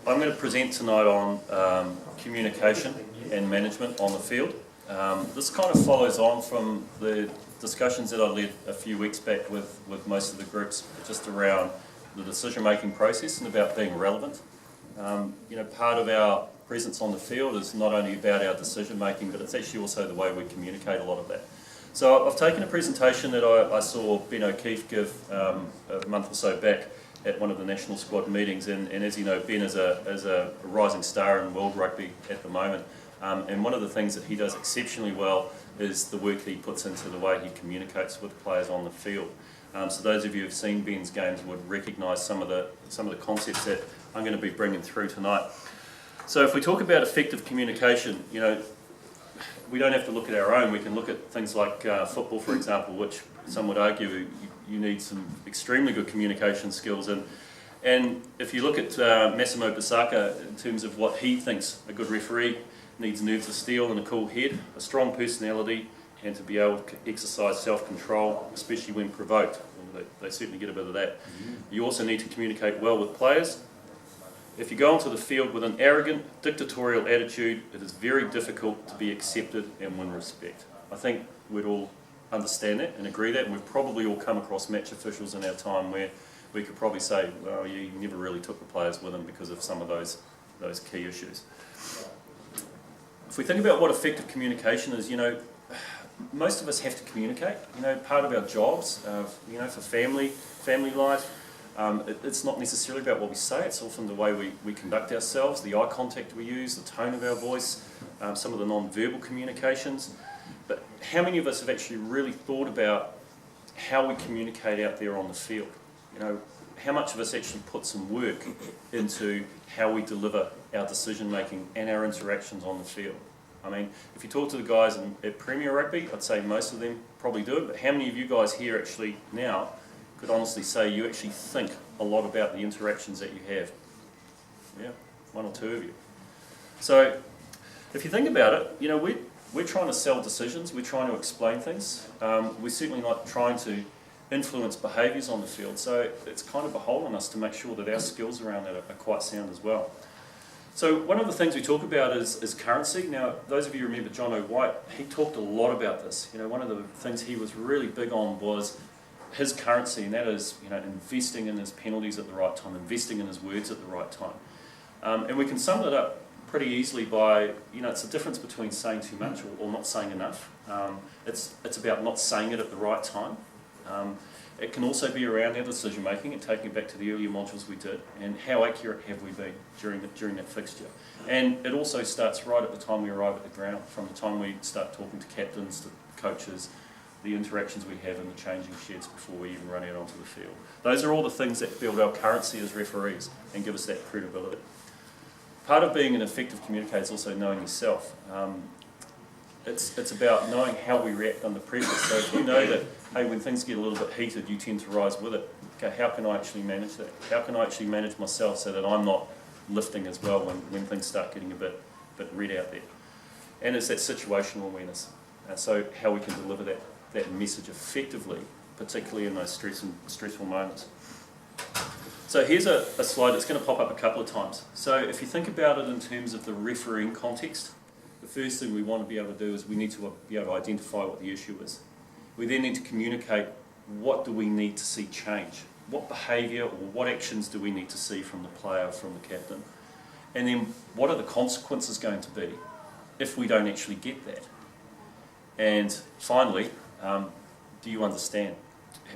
I'm going to present tonight on communication and management on the field. This kind of follows on from the discussions that I led a few weeks back with most of the groups, just around the decision-making process and about being relevant. Part of our presence on the field is not only about our decision-making, but it's actually also the way we communicate a lot of that. So I've taken a presentation that I saw Ben O'Keefe give a month or so back at one of the national squad meetings, and as you know, Ben is a rising star in world rugby at the moment, and one of the things that he does exceptionally well is the work he puts into the way he communicates with players on the field. So those of you who've seen Ben's games would recognise some of the concepts that I'm going to be bringing through tonight. So if we talk about effective communication, we don't have to look at our own. We can look at things like football, for example, which some would argue you need some extremely good communication skills. And if you look at Massimo Bisacca in terms of what he thinks a good referee needs: nerves of steel and a cool head, a strong personality, and to be able to exercise self-control, especially when provoked. And they certainly get a bit of that. You also need to communicate well with players. If you go onto the field with an arrogant, dictatorial attitude, it is very difficult to be accepted and win respect. I think we'd all understand that and agree that, and we've probably all come across match officials in our time where we could probably say, well, you never really took the players with them because of some of those key issues. If we think about what effective communication is, most of us have to communicate. Part of our jobs, for family life. It's not necessarily about what we say, it's often the way we conduct ourselves, the eye contact we use, the tone of our voice, some of the non-verbal communications. But how many of us have actually really thought about how we communicate out there on the field? How much of us actually put some work into how we deliver our decision making and our interactions on the field? I mean, if you talk to the guys at Premier Rugby, I'd say most of them probably do it, but how many of you guys here actually now could honestly say you actually think a lot about the interactions that you have? Yeah, one or two of you. So if you think about it, we're trying to sell decisions, we're trying to explain things, we're certainly not trying to influence behaviours on the field, so it's kind of a hole in us to make sure that our skills around that are quite sound as well. So one of the things we talk about is currency. Now, those of you who remember John O'White, he talked a lot about this. One of the things he was really big on was his currency, and that is, investing in his penalties at the right time, investing in his words at the right time. And we can sum it up pretty easily by, it's the difference between saying too much or not saying enough. It's about not saying it at the right time. It can also be around our decision making and taking it back to the earlier modules we did, and how accurate have we been during that fixture. And it also starts right at the time we arrive at the ground, from the time we start talking to captains, to coaches, the interactions we have in the changing sheds before we even run out onto the field. Those are all the things that build our currency as referees and give us that credibility. Part of being an effective communicator is also knowing yourself. It's about knowing how we react under pressure. So if you know that, hey, when things get a little bit heated, you tend to rise with it. Okay, how can I actually manage that? How can I actually manage myself so that I'm not lifting as well when things start getting a bit red out there? And it's that situational awareness. So how we can deliver that message effectively, particularly in those stressful moments. So here's a slide that's going to pop up a couple of times. So if you think about it in terms of the refereeing context, the first thing we want to be able to do is we need to be able to identify what the issue is. We then need to communicate what do we need to see change. What behaviour or what actions do we need to see from the player or from the captain? And then what are the consequences going to be if we don't actually get that? And finally, do you understand?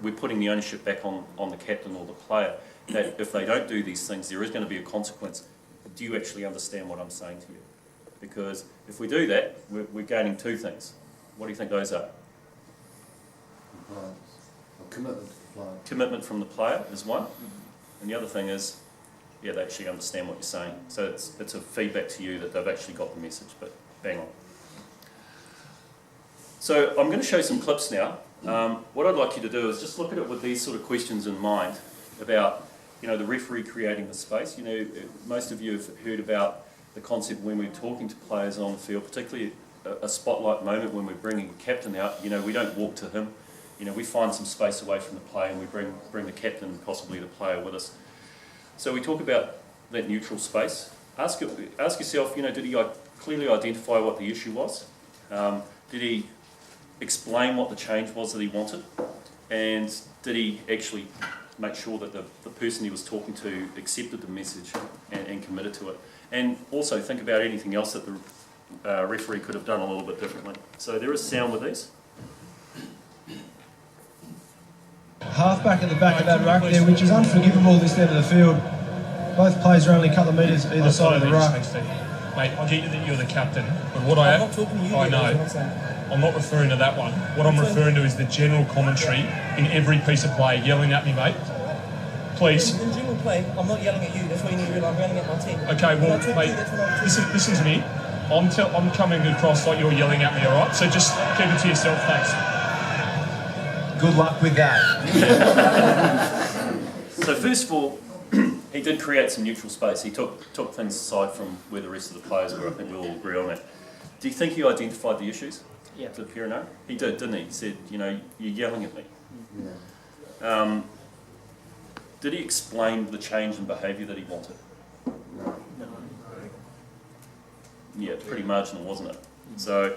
We're putting the ownership back on the captain or the player, that if they don't do these things, there is going to be a consequence. Do you actually understand what I'm saying to you? Because if we do that, we're gaining two things. What do you think those are? Compliance. Or commitment to the player. Commitment from the player is one. And the other thing is, they actually understand what you're saying. So it's a feedback to you that they've actually got the message, but bang on. So I'm going to show some clips now. What I'd like you to do is just look at it with these sort of questions in mind about, the referee creating the space. Most of you have heard about the concept when we're talking to players on the field, particularly a spotlight moment when we're bringing a captain out. We don't walk to him. We find some space away from the player and we bring the captain, possibly the player, with us. So we talk about that neutral space. Ask yourself, you know, did he clearly identify what the issue was? Did he explain what the change was that he wanted? And did he actually make sure that the person he was talking to accepted the message and committed to it? And also think about anything else that the referee could have done a little bit differently. So there is sound with these. Half back at the back of that ruck there, which is unforgivable this end of the field. Both players are only a couple of metres either side of the ruck. Mate, I get you that you're the captain, but what I'm not talking to you. I know. I'm not referring to that one. What I'm referring to is the general commentary in every piece of play, yelling at me, mate. Please. In general play, I'm not yelling at you. That's why you need to realise I'm yelling at my team. Okay, well, mate, listen to me. I'm coming across like you're yelling at me, all right? So just keep it to yourself, thanks. Good luck with that. So first of all, he did create some neutral space. He took things aside from where the rest of the players were. I think we'll all agree on that. Do you think he identified the issues? Yeah. To Pirino? He did, didn't he? He said, you know, you're yelling at me. Yeah. Did he explain the change in behaviour that he wanted? No. Yeah, pretty marginal, wasn't it? So,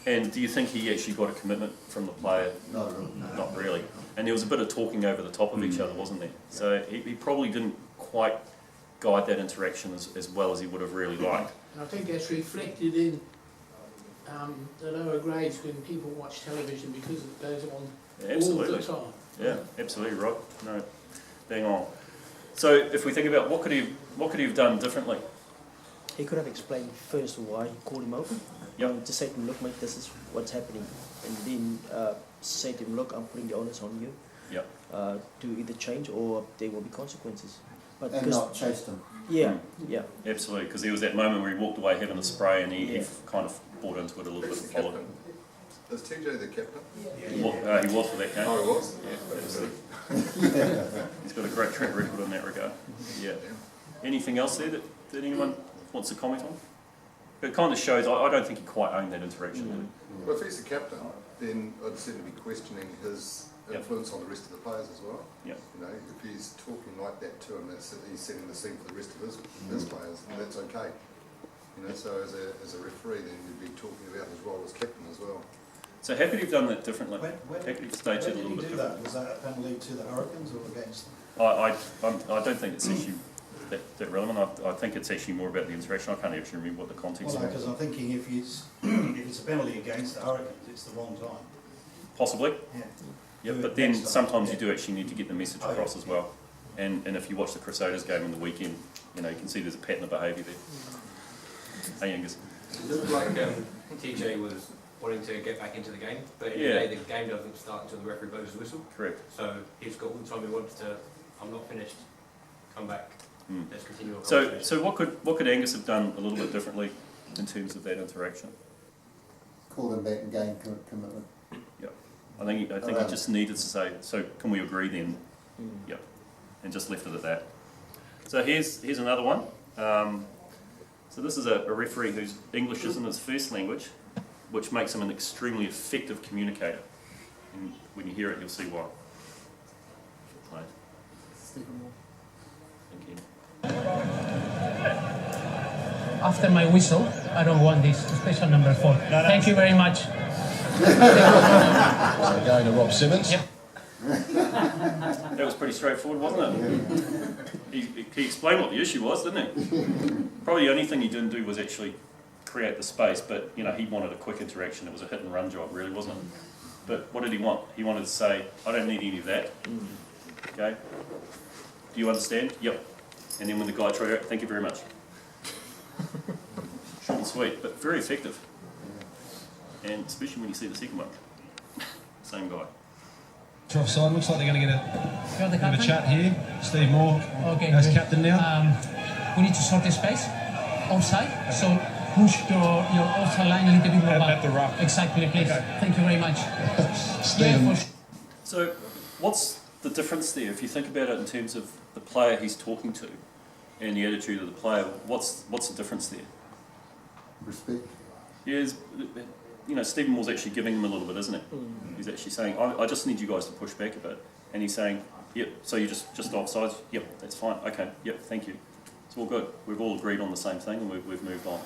and do you think he actually got a commitment from the player? Not really. No. Not really. And there was a bit of talking over the top of each other, wasn't there? So he probably didn't quite guide that interaction as well as he would have really liked. I think that's reflected in the lower grades when people watch television because it goes on Absolutely. all the time. Yeah, absolutely right. No, bang on. So if we think about what could he have done differently? He could have explained first why he called him over. Yep. To say to him, look, mate, this is what's happening. And then say to him, look, I'm putting the onus on you. Yep. To either change or there will be consequences. But And not chased him. Yeah, yeah. Absolutely, because there was that moment where he walked away having the spray and he kind of bought into it a little bit and followed him. Is TJ the captain? He was for that game. Oh, he was? Yeah, absolutely. He's got a great track record in that regard. Yeah. Anything else there that anyone wants to comment on? It kind of shows, I don't think he quite owned that interaction, did he? Well, if he's the captain, then I'd seem to be questioning his influence on the rest of the players as well. Yeah. You know, if he's talking like that to him, that's he's setting the scene for the rest of his players, and that's okay. You know, so as a referee, then you'd be talking about his role as captain as well. So how could he have done that differently? When How could he have staged it a little bit did he do differently? that? Was that a penalty to the Hurricanes or against them? I don't think it's actually that relevant. I think it's actually more about the interaction. I can't actually remember what the context Well, was. because I'm thinking if it's a penalty against the Hurricanes, it's the wrong time. Possibly. Yeah. Yeah, Do but it then next time. sometimes you Yeah. do actually need to get the message across as well. And if you watch the Crusaders game on the weekend, you know, you can see there's a pattern of behaviour there. Hey, Angus. It looked like TJ was wanting to get back into the game, but in Yeah. the day the game doesn't start until the referee blows his whistle. Correct. So he's got all the time he wants to, I'm not finished, come back, let's continue our So conversation. what could Angus have done a little bit differently in terms of that interaction? Call them back and gain commitment. Yep. I think he just needed to say, so can we agree then? Yep. And just left it at that. So here's another one. So this is a referee whose English isn't his first language, which makes him an extremely effective communicator. And when you hear it, you'll see why. Play. Thank you. After my whistle, I don't want this, special number 4. Thank you very much. So going to Rob Simmons. Yep. That was pretty straightforward, wasn't it? He explained what the issue was, didn't he? Probably the only thing he didn't do was actually create the space, but you know, he wanted a quick interaction. It was a hit and run job, really, wasn't it? But what did he want? He wanted to say, I don't need any of that. Okay? Do you understand? Yep. And then when the guy tried out, thank you very much. Short and sweet, but very effective. And especially when you see the second one. Same guy. Offside, looks like they're going to get You're the a bit of a captain? chat here. Steve Moore Okay, as great. captain now. We need to sort the space offside, so push your offside line a little bit more back. At the ruck. Exactly, please. Okay. Thank you very much. Stephen. Yeah, for sure. So what's the difference there? If you think about it in terms of the player he's talking to and the attitude of the player, what's the difference there? Respect. Yeah, you know, Stephen Moore's actually giving him a little bit, isn't it? He's actually saying, I just need you guys to push back a bit. And he's saying, yep, so you're just offsides? Yep, that's fine. Okay, yep, thank you. It's all good. We've all agreed on the same thing and we've moved on.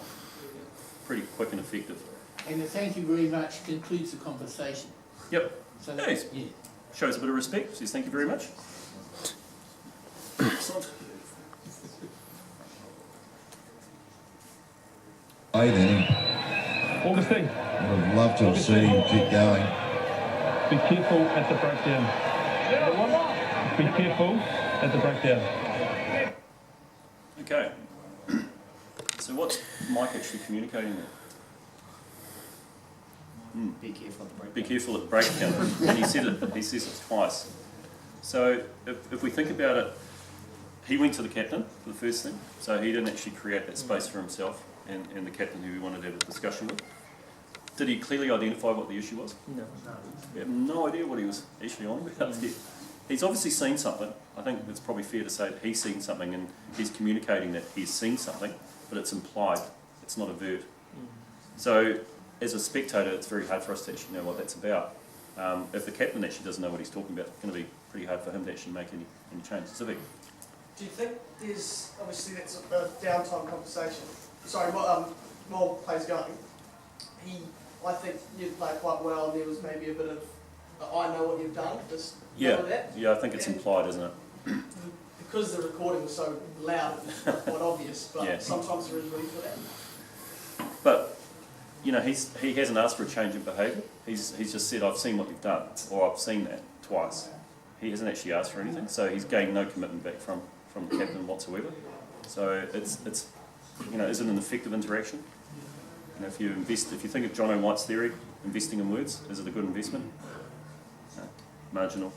Pretty quick and effective. And the thank you very much concludes the conversation. Yep. So Yeah, that's, yeah. shows a bit of respect. Says thank you very much. Excellent. Hey then, Augustine, I'd have loved to have seen him keep going. be careful at the breakdown. Be careful at the breakdown. Okay. So what's Mike actually communicating there? Be careful at the break. Be careful at breakdown. And he says it twice. So if we think about it, he went to the captain for the first thing. So he didn't actually create that space for himself and the captain who he wanted to have a discussion with. Did he clearly identify what the issue was? No. We have no idea what he was actually on about there. He's obviously seen something. I think it's probably fair to say that he's seen something and he's communicating that he's seen something, but it's implied. It's not overt. So as a spectator, it's very hard for us to actually know what that's about. If the captain actually doesn't know what he's talking about, it's going to be pretty hard for him to actually make any change. Civic. Do you think there's, obviously that's a downtime conversation, sorry, while plays going, I think you played quite well and there was maybe a bit of, I know what you've done, just know that. Yeah, I think it's implied, isn't it? Because the recording was so loud and quite obvious, but Yeah. sometimes there is room for that. But you know, he hasn't asked for a change in behaviour. He's just said, I've seen what you've done, or I've seen that twice. He hasn't actually asked for anything, so he's gained no commitment back from the captain whatsoever. So it's you know, is it an effective interaction? You know, if you think of John O'White's theory, investing in words, is it a good investment? No, marginal.